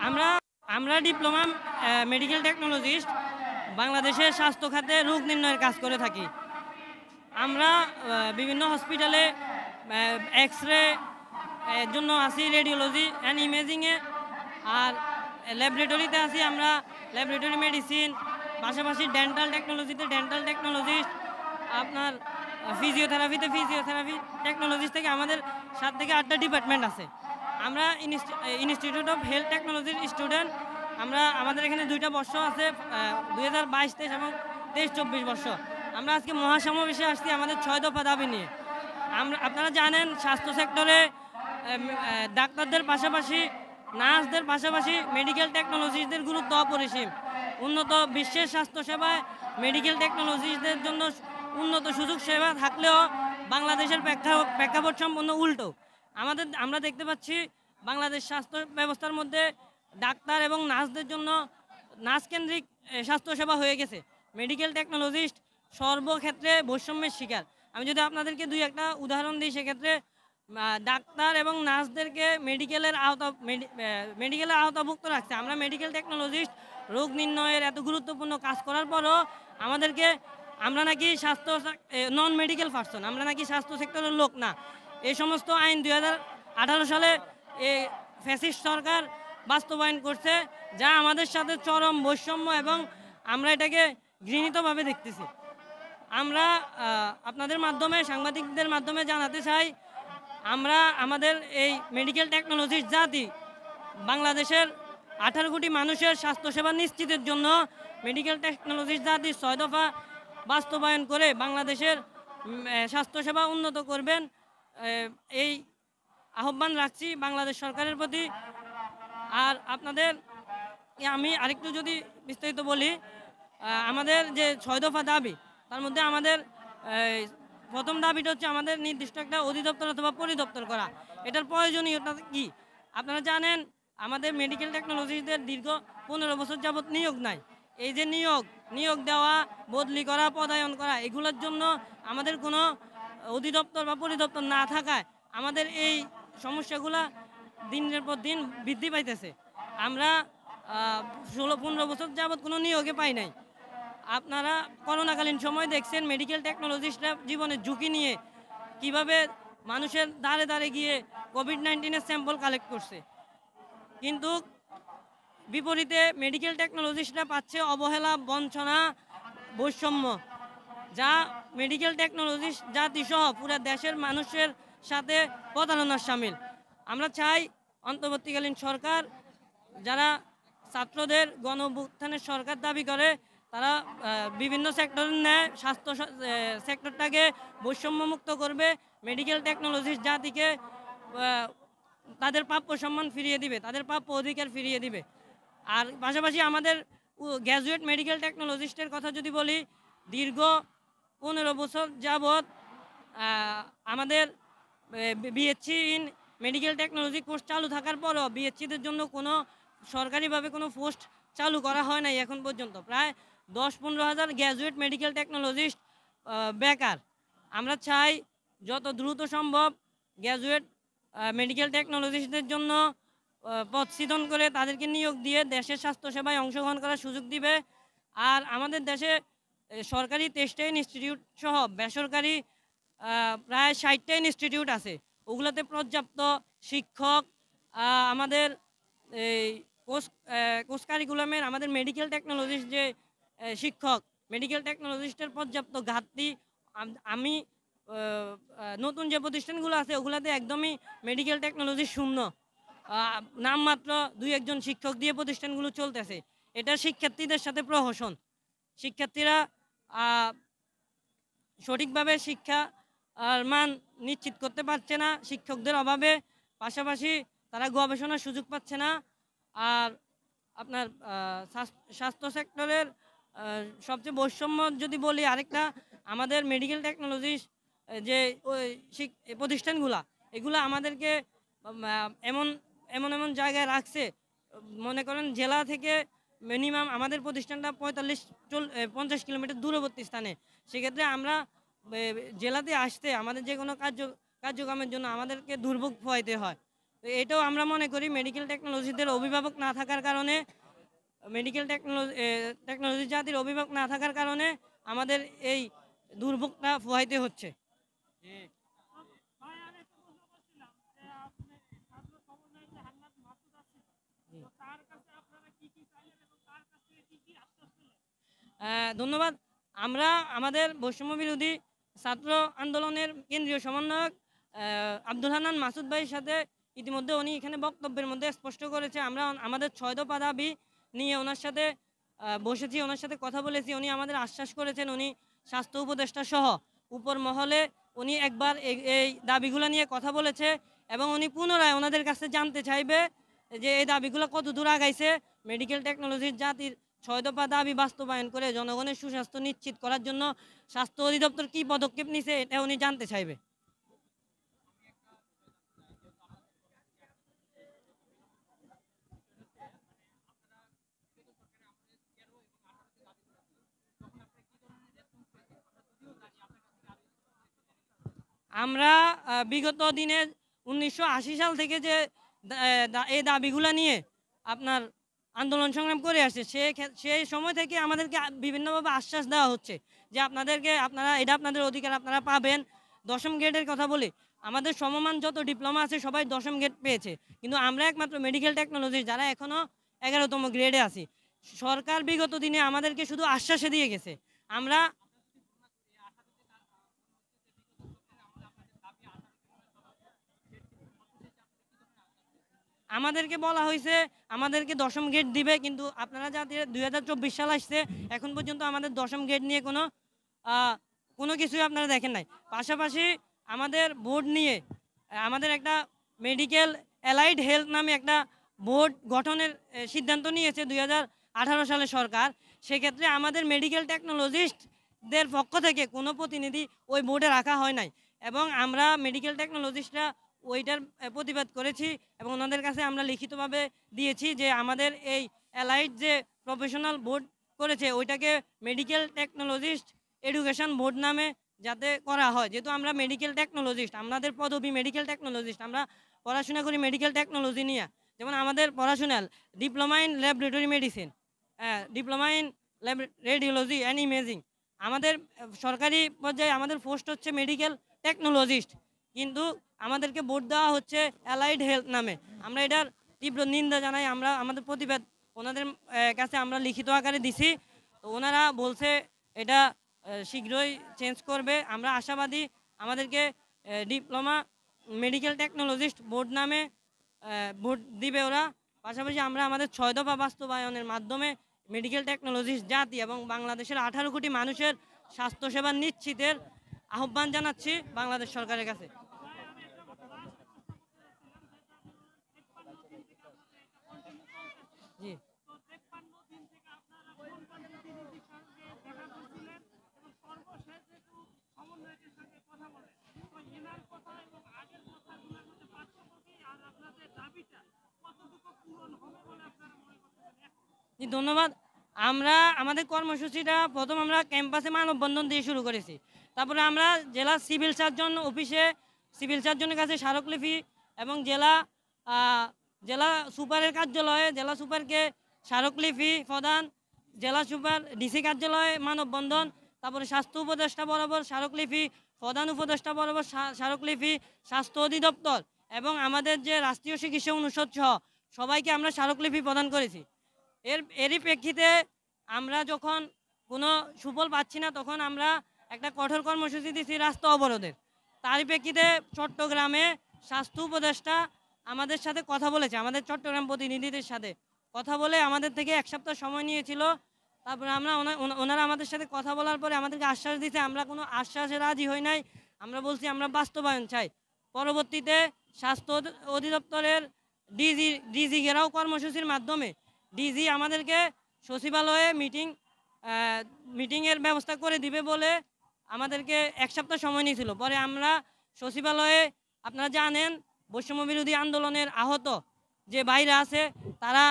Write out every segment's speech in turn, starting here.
আমরা আমরা diploma medical technologist বাংলাদেশের স্বাস্থ্য খাতে রোগ নির্ণয়ের কাজ করে থাকি। আমরা বিভিন্ন হসপিটালে এক্স রে এর জন্য আছি, রেডিওলজি অ্যান্ড ইমেজিংয়ে, আর ল্যাবরেটরিতে আছি আমরা ল্যাবরেটরি মেডিসিন, পাশাপাশি ডেন্টাল টেকনোলজিতে ডেন্টাল টেকনোলজিস্ট, আপনার ফিজিওথেরাপিতে ফিজিওথেরাপি টেকনোলজিস্ট থেকে আমাদের 7 থেকে 8টা ডিপার্টমেন্ট আছে। আমরা ইনস্টিটিউট অফ হেলথ টেকনোলজির স্টুডেন্ট। আমাদের এখানে 2টা বর্ষ আছে, 2022-23 এবং 23-24 বর্ষ। আমরা আজকে মহাসমাবেশে আসছি আমাদের 6 দফা দাবি নিয়ে। আপনারা জানেন স্বাস্থ্য সেক্টরে ডাক্তারদের পাশাপাশি নার্সদের পাশাপাশি মেডিকেল টেকনোলজিস্টদের গুরুত্ব অপরিসীম। উন্নত বিশ্বের স্বাস্থ্যসেবায় মেডিকেল টেকনোলজিস্টদের জন্য উন্নত সুযোগ সেবা থাকলেও বাংলাদেশের প্রেক্ষাপট সম্পূর্ণ উল্টো। আমরা দেখতে পাচ্ছি বাংলাদেশ স্বাস্থ্য ব্যবস্থার মধ্যে ডাক্তার এবং নার্সদের জন্য নার্সকেন্দ্রিক স্বাস্থ্যসেবা হয়ে গেছে। মেডিকেল টেকনোলজিস্ট সর্বক্ষেত্রে বৈষম্যের শিকার। আমি যদি আপনাদেরকে 2-1টা উদাহরণ দিই, সেক্ষেত্রে ডাক্তার এবং নার্সদেরকে মেডিকেলের আওতাভুক্ত রাখছে। আমরা মেডিকেল টেকনোলজিস্ট রোগ নির্ণয়ের এত গুরুত্বপূর্ণ কাজ করার পরও আমরা নাকি নন মেডিকেল পার্সন, আমরা নাকি স্বাস্থ্য সেক্টরের লোক না। এই সমস্ত আইন 2018 সালে ফ্যাসিস্ট সরকার বাস্তবায়ন করছে, যা আমাদের সাথে চরম বৈষম্য, এবং আমরা এটাকে ঘৃণিতভাবে দেখতেছি। আমরা আপনাদের মাধ্যমে, সাংবাদিকদের মাধ্যমে জানাতে চাই, আমরা আমাদের এই মেডিকেল টেকনোলজির জাতি বাংলাদেশের 18 কোটি মানুষের স্বাস্থ্যসেবা নিশ্চিতের জন্য মেডিকেল টেকনোলজির জাতি 6 দফা বাস্তবায়ন করে বাংলাদেশের স্বাস্থ্যসেবা উন্নত করবেন, এই আহ্বান রাখছি বাংলাদেশ সরকারের প্রতি। আর আমি আরেকটু যদি বিস্তারিত বলি, আমাদের যে 6 দফা দাবি, তার মধ্যে আমাদের প্রথম দাবিটা হচ্ছে আমাদের নির্দিষ্ট একটা অধিদপ্তর অথবা পরিদপ্তর করা। এটার প্রয়োজনীয়তা কি? আপনারা জানেন আমাদের মেডিকেল টেকনোলজিদের দীর্ঘ 15 বছর যাবৎ নিয়োগ নাই। এই যে নিয়োগ দেওয়া, বদলি করা, পদায়ন করা, এগুলোর জন্য আমাদের কোনো অধিদপ্তর বা পরিদপ্তর না থাকায় আমাদের এই সমস্যাগুলা দিনের পর দিন বৃদ্ধি পাইতেছে। আমরা 16-15 বছর যাবৎ কোনো নিয়োগে পাই নাই। আপনারা করোনাকালীন সময় দেখছেন মেডিকেল টেকনোলজিস্টরা জীবনের ঝুঁকি নিয়ে কিভাবে মানুষের দাঁড়ে দাঁড়ে গিয়ে কোভিড-19-এর স্যাম্পল কালেক্ট করছে, কিন্তু বিপরীতে মেডিকেল টেকনোলজিস্টরা পাচ্ছে অবহেলা, বঞ্চনা, বৈষম্য, যা মেডিকেল টেকনোলজিস্ট জাতিসহ পুরো দেশের মানুষের সাথে প্রতারণার শামিল। আমরা চাই অন্তর্বর্তীকালীন সরকার, যারা ছাত্রদের গণ-অভ্যুত্থানের সরকার দাবি করে, তারা বিভিন্ন সেক্টরের ন্যায় স্বাস্থ্য সেক্টরটাকে বৈষম্যমুক্ত করবে, মেডিকেল টেকনোলজিস্ট জাতিকে তাদের প্রাপ্য সম্মান ফিরিয়ে দিবে, তাদের প্রাপ্য অধিকার ফিরিয়ে দিবে। আর পাশাপাশি আমাদের গ্র্যাজুয়েট মেডিকেল টেকনোলজিস্টের কথা যদি বলি, দীর্ঘ 15 বছর যাবৎ আমাদের BSc in medical technology course চালু থাকার পরও বিএসসিদের জন্য কোনো সরকারিভাবে কোনো পোস্ট চালু করা হয় নাই এখন পর্যন্ত। প্রায় 10-15 হাজার গ্র্যাজুয়েট মেডিকেল টেকনোলজিস্ট বেকার। আমরা চাই যত দ্রুত সম্ভব গ্র্যাজুয়েট মেডিকেল টেকনোলজিস্টদের জন্য পদ সৃজন করে তাদেরকে নিয়োগ দিয়ে দেশের স্বাস্থ্যসেবায় অংশগ্রহণ করার সুযোগ দিবে। আর আমাদের দেশে সরকারি 23টা ইনস্টিটিউট সহ বেসরকারি প্রায় 60টা ইনস্টিটিউট আছে। ওগুলোতে পর্যাপ্ত শিক্ষক, আমাদের এই কোর্স কারিকুলামের আমাদের মেডিকেল টেকনোলজিস্ট যে শিক্ষক, মেডিকেল টেকনোলজিস্টের পর্যাপ্ত ঘাটতি। আমি নতুন যে প্রতিষ্ঠানগুলো আছে ওগুলোতে একদমই মেডিকেল টেকনোলজি শূন্য, নামমাত্র 2-1 জন শিক্ষক দিয়ে প্রতিষ্ঠানগুলো চলতেছে। এটা শিক্ষার্থীদের সাথে প্রহসন। শিক্ষার্থীরা সঠিকভাবে শিক্ষা আর মান নিশ্চিত করতে পারছে না শিক্ষকদের অভাবে, পাশাপাশি তারা গবেষণার সুযোগ পাচ্ছে না। আর আপনার স্বাস্থ্য সেক্টরের সবচেয়ে বৈষম্য যদি বলি আরেকটা, আমাদের মেডিকেল টেকনোলজি যে প্রতিষ্ঠানগুলা, এগুলো আমাদেরকে এমন এমন এমন জায়গায় রাখছে, মনে করেন জেলা থেকে মিনিমাম আমাদের প্রতিষ্ঠানটা 45-50 কিলোমিটার দূরবর্তী স্থানে। সেক্ষেত্রে আমরা জেলাতে আসতে আমাদের যে কোনো কার্যক্রমের জন্য আমাদেরকে দুর্ভোগ পোহাইতে হয়। তো এটাও আমরা মনে করি মেডিকেল টেকনোলজিদের অভিভাবক না থাকার কারণে, মেডিকেল টেকনোলজি জাতির অভিভাবক না থাকার কারণে আমাদের এই দুর্ভোগটা পোহাইতে হচ্ছে। ধন্যবাদ। আমরা আমাদের বৈষম্য বিরোধী ছাত্র আন্দোলনের কেন্দ্রীয় সমন্বয়ক আব্দুল হান্নান মাসুদ ভাইয়ের সাথে ইতিমধ্যে উনি এখানে বক্তব্যের মধ্যে স্পষ্ট করেছে, আমরা আমাদের 6 দফা দাবি নিয়ে ওনার সাথে বসেছি, ওনার সাথে কথা বলেছি। উনি আমাদের আশ্বাস করেছেন উনি স্বাস্থ্য উপদেষ্টা সহ উপর মহলে উনি একবার এই দাবিগুলো নিয়ে কথা বলেছে এবং উনি পুনরায় ওনাদের কাছে জানতে চাইবে যে এই দাবিগুলো কত দূর আগাইছে, মেডিকেল টেকনোলজির জাতির 6 দফা দাবি বাস্তবায়ন করে জনগণের সুস্বাস্থ্য নিশ্চিত করার জন্য স্বাস্থ্য অধিদপ্তর কী পদক্ষেপ নিছে এটা উনি জানতে চাইবে। আমরা বিগত দিনে 1980 সাল থেকে যে এই দাবিগুলো নিয়ে আপনার আন্দোলন সংগ্রাম করে আসছে, সেই সময় থেকে আমাদেরকে বিভিন্নভাবে আশ্বাস দেওয়া হচ্ছে যে আপনারা এটা আপনাদের অধিকার, আপনারা পাবেন। 10ম গ্রেডের কথা বলি, আমাদের সমমান যত ডিপ্লোমা আছে সবাই 10ম গ্রেড পেয়েছে, কিন্তু আমরা একমাত্র মেডিকেল টেকনোলজি যারা এখনও 11তম গ্রেডে আছি। সরকার বিগত দিনে আমাদেরকে শুধু আশ্বাসে দিয়ে গেছে। আমরা আমাদেরকে বলা হয়েছে আমাদেরকে 10ম গ্রেড দিবে, কিন্তু আপনারা যাতে 2024 সাল আসছে এখন পর্যন্ত আমাদের 10ম গ্রেড নিয়ে কোনো কিছুই আপনারা দেখেন নাই। পাশাপাশি আমাদের বোর্ড নিয়ে আমাদের একটা মেডিকেল অ্যালাইড হেলথ নামে একটা বোর্ড গঠনের সিদ্ধান্ত নিয়েছে 2018 সালে সরকার। সেক্ষেত্রে আমাদের মেডিকেল টেকনোলজিস্টদের পক্ষ থেকে কোনো প্রতিনিধি ওই বোর্ডে রাখা হয় নাই এবং আমরা মেডিকেল টেকনোলজিস্টরা ওইটার প্রতিবাদ করেছি এবং ওনাদের কাছে আমরা লিখিতভাবে দিয়েছি যে আমাদের এই অ্যালাইড যে প্রফেশনাল বোর্ড করেছে ওইটাকে মেডিকেল টেকনোলজিস্ট এডুকেশন বোর্ড নামে যাতে করা হয়। যেহেতু আমরা মেডিকেল টেকনোলজিস্ট, আমাদের পদবি মেডিকেল টেকনোলজিস্ট, আমরা পড়াশোনা করি মেডিকেল টেকনোলজি নিয়ে। যেমন আমাদের পড়াশোনা diploma in laboratory medicine, diploma in radiology and imaging. আমাদের সরকারি পর্যায়ে আমাদের পোস্ট হচ্ছে মেডিকেল টেকনোলজিস্ট, কিন্তু আমাদেরকে ভোট দেওয়া হচ্ছে অ্যালাইড হেলথ নামে। আমরা এটার তীব্র নিন্দা জানাই। আমরা আমাদের প্রতিবাদ ওনাদের কাছে আমরা লিখিত আকারে দিছি, তো ওনারা বলছে এটা শীঘ্রই চেঞ্জ করবে। আমরা আশাবাদী আমাদেরকে ডিপ্লোমা মেডিকেল টেকনোলজিস্ট বোর্ড নামে ভোট দিবে ওরা। পাশাপাশি আমরা আমাদের 6 দফা বাস্তবায়নের মাধ্যমে মেডিকেল টেকনোলজিস্ট জাতি এবং বাংলাদেশের 18 কোটি মানুষের স্বাস্থ্যসেবা নিশ্চিতের আহ্বান জানাচ্ছি বাংলাদেশ সরকারের কাছে। জি, জি ধন্যবাদ। আমরা আমাদের কর্মসূচিটা প্রথম আমরা ক্যাম্পাসে মানববন্ধন দিয়ে শুরু করেছি। তারপরে আমরা জেলা সিভিল সার্জন অফিসে সিভিল সার্জনের কাছে স্মারকলিপি এবং জেলা সুপারের কার্যালয়ে জেলা সুপারকে স্মারকলিপি প্রদান, জেলা সুপার ডিসি কার্যালয়ে মানববন্ধন, তারপরে স্বাস্থ্য উপদেষ্টা বরাবর স্মারকলিপি, প্রধান উপদেষ্টা বরাবর স্মারকলিপি, স্বাস্থ্য অধিদপ্তর এবং আমাদের যে রাষ্ট্রীয় চিকিৎসা অনুষদ সহ সবাইকে আমরা স্মারকলিপি প্রদান করেছি। এরই প্রেক্ষিতে আমরা যখন কোনো সুফল পাচ্ছি না তখন আমরা একটা কঠোর কর্মসূচি দিচ্ছি রাস্তা অবরোধের। তারই প্রেক্ষিতে চট্টগ্রামে স্বাস্থ্য উপদেষ্টা আমাদের সাথে কথা বলেছে, আমাদের চট্টগ্রাম প্রতিনিধিদের সাথে কথা বলে আমাদের থেকে 1 সপ্তাহ সময় নিয়েছিল। তারপরে ওনারা আমাদের সাথে কথা বলার পরে আমাদেরকে আশ্বাস দিয়েছে, আমরা কোনো আশ্বাসে রাজি হই নাই, আমরা বলছি আমরা বাস্তবায়ন চাই। পরবর্তীতে স্বাস্থ্য অধিদপ্তরের ডিজি ঘেরাও কর্মসূচির মাধ্যমে ডিজি আমাদেরকে সচিবালয়ে মিটিংয়ের ব্যবস্থা করে দিবে বলে আমাদেরকে 1 সপ্তাহ সময় নিয়েছিল। পরে আমরা সচিবালয়ে, আপনারা জানেন বৈষম্য বিরোধী আন্দোলনের আহত যে বাইরে আছে তারা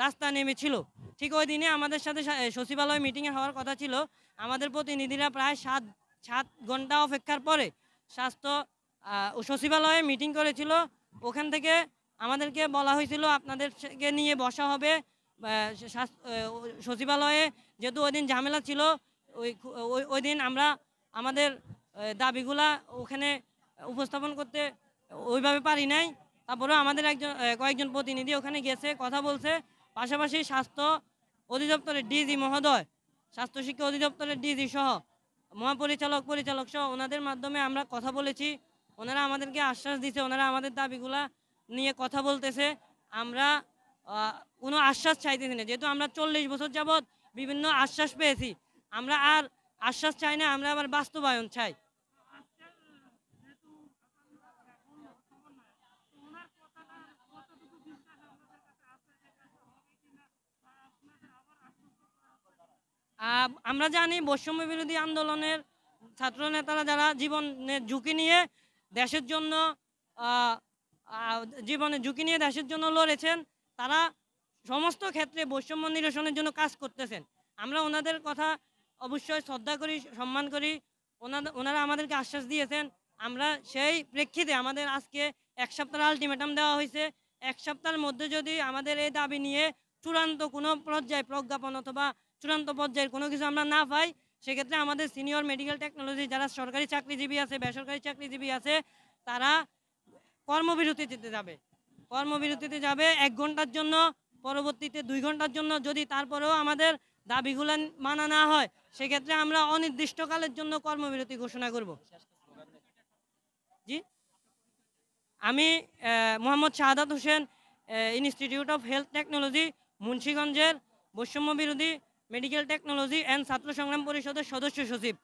রাস্তা নেমেছিল, ঠিক ওই দিনে আমাদের সাথে সচিবালয়ে মিটিংয়ে হওয়ার কথা ছিল। আমাদের প্রতিনিধিরা প্রায় 7 ঘন্টা অপেক্ষার পরে স্বাস্থ্য সচিবালয়ে মিটিং করেছিল। ওখান থেকে আমাদেরকে বলা হয়েছিল আপনাদেরকে নিয়ে বসা হবে সচিবালয়ে, যেহেতু ওই দিন ঝামেলা ছিল, ওই দিন আমরা আমাদের দাবিগুলা ওখানে উপস্থাপন করতে ওইভাবে পারি নাই। তারপরেও আমাদের কয়েকজন প্রতিনিধি ওখানে গেছে, কথা বলছে। পাশাপাশি স্বাস্থ্য অধিদপ্তরের ডিজি মহোদয়, স্বাস্থ্য শিক্ষা অধিদপ্তরের ডিজি সহ পরিচালক সহ ওনাদের মাধ্যমে আমরা কথা বলেছি। ওনারা আমাদেরকে আশ্বাস দিয়েছে, ওনারা আমাদের দাবিগুলা নিয়ে কথা বলতেছে। আমরা কোনো আশ্বাস চাইতেছি না, যেহেতু আমরা 40 বছর যাবৎ বিভিন্ন আশ্বাস পেয়েছি। আমরা আর আশ্বাস চাই না, আমরা আবার বাস্তবায়ন চাই। আমরা জানি বৈষম্য বিরোধী আন্দোলনের ছাত্র নেতারা যারা জীবনের ঝুঁকি নিয়ে দেশের জন্য দেশের জন্য লড়েছেন, তারা সমস্ত ক্ষেত্রে বৈষম্য নিরসনের জন্য কাজ করতেছেন। আমরা ওনাদের কথা অবশ্যই শ্রদ্ধা করি, সম্মান করি। ওনারা আমাদেরকে আশ্বাস দিয়েছেন। আমরা সেই প্রেক্ষিতে আমাদের আজকে 1 সপ্তাহের আলটিমেটাম দেওয়া হয়েছে। 1 সপ্তাহের মধ্যে যদি আমাদের এই দাবি নিয়ে চূড়ান্ত কোনো পর্যায়ে প্রজ্ঞাপন অথবা চূড়ান্ত পর্যায়ের কোনো কিছু আমরা না পাই, সেক্ষেত্রে আমাদের সিনিয়র মেডিকেল টেকনোলজি যারা সরকারি চাকরিজীবী আছে, বেসরকারি চাকরিজীবী আছে, তারা কর্মবিরতিতে যাবে 1 ঘন্টার জন্য, পরবর্তীতে 2 ঘন্টার জন্য। যদি তারপরেও আমাদের দাবিগুলো মানা না হয়, সেক্ষেত্রে আমরা অনির্দিষ্টকালের জন্য কর্মবিরতি ঘোষণা করব। জি, আমি Mohammad Shahadat Hossain, institute of health technology, মুন্সিগঞ্জের বৈষম্য বিরোধী মেডিকেল টেকনোলজি অ্যান্ড ছাত্র সংগ্রাম পরিষদের সদস্য সচিব।